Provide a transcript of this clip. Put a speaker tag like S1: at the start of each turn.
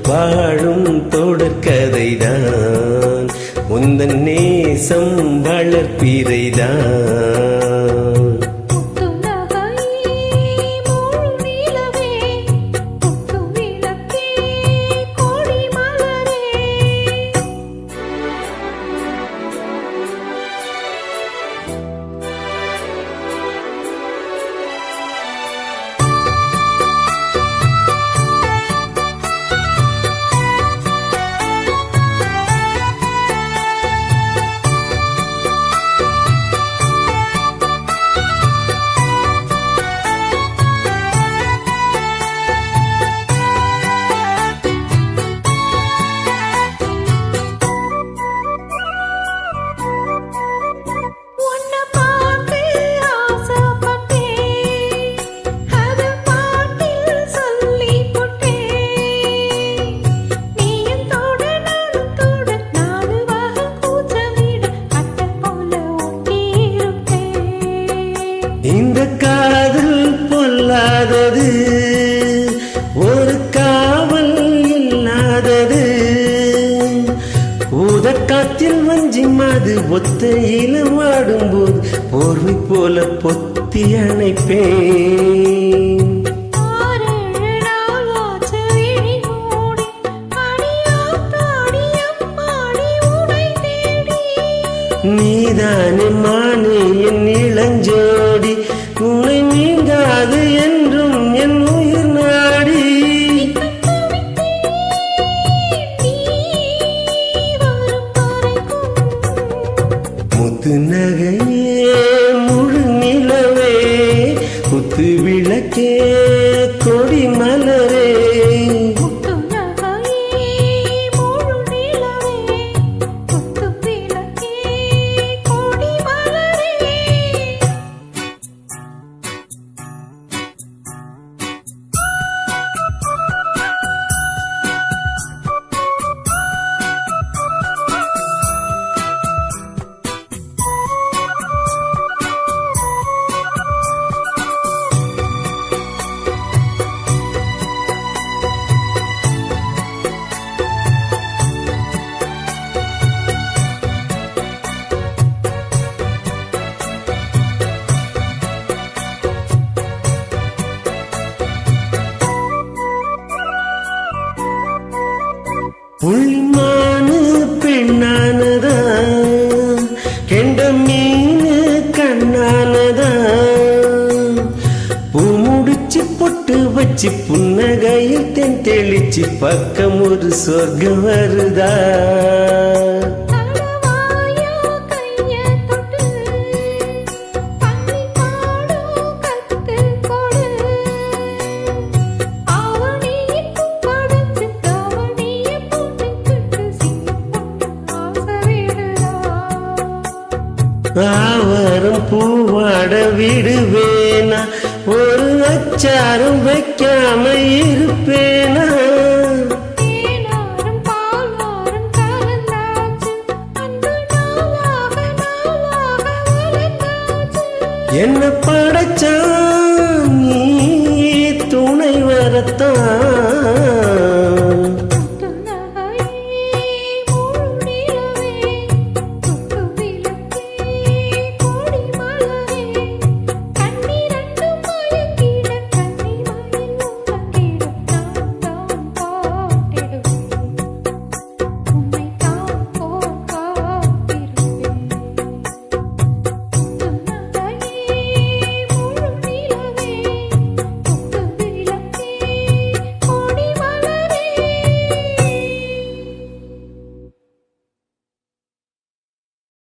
S1: வாழும் தொடர்கதைதான் உந்தன் நேசம் வளர்ப்பிறைதான். இந்த காதல் பொல்லாதது, ஒரு காவல் இல்லாதது. ஊதக்காத்தில் வஞ்சி மாது ஒத்தையில வாடும்போது போர்வை போல பொத்தி அணைப்பேன். நீதானே மானே என் இளஞ்சோடி, உன்னை நீங்காது என்றும் என் உயிர் நாடி. முத்து நகையே முழு நிலவே, குத்து விளக்கே கொடி மலரே. புள்ளிமானு பெண்ணானதா, கெண்ட மீனு கண்ணானதா. பூ முடிச்சு பொட்டு வச்சு புன்னகையில் தென் தெளிச்சு பக்கம் ஒரு சொர்க்கம் வருதா. ஆவரம் பூவாட விடுவேனா, ஒரு அச்சாரம் வைக்காம இருப்பேனா.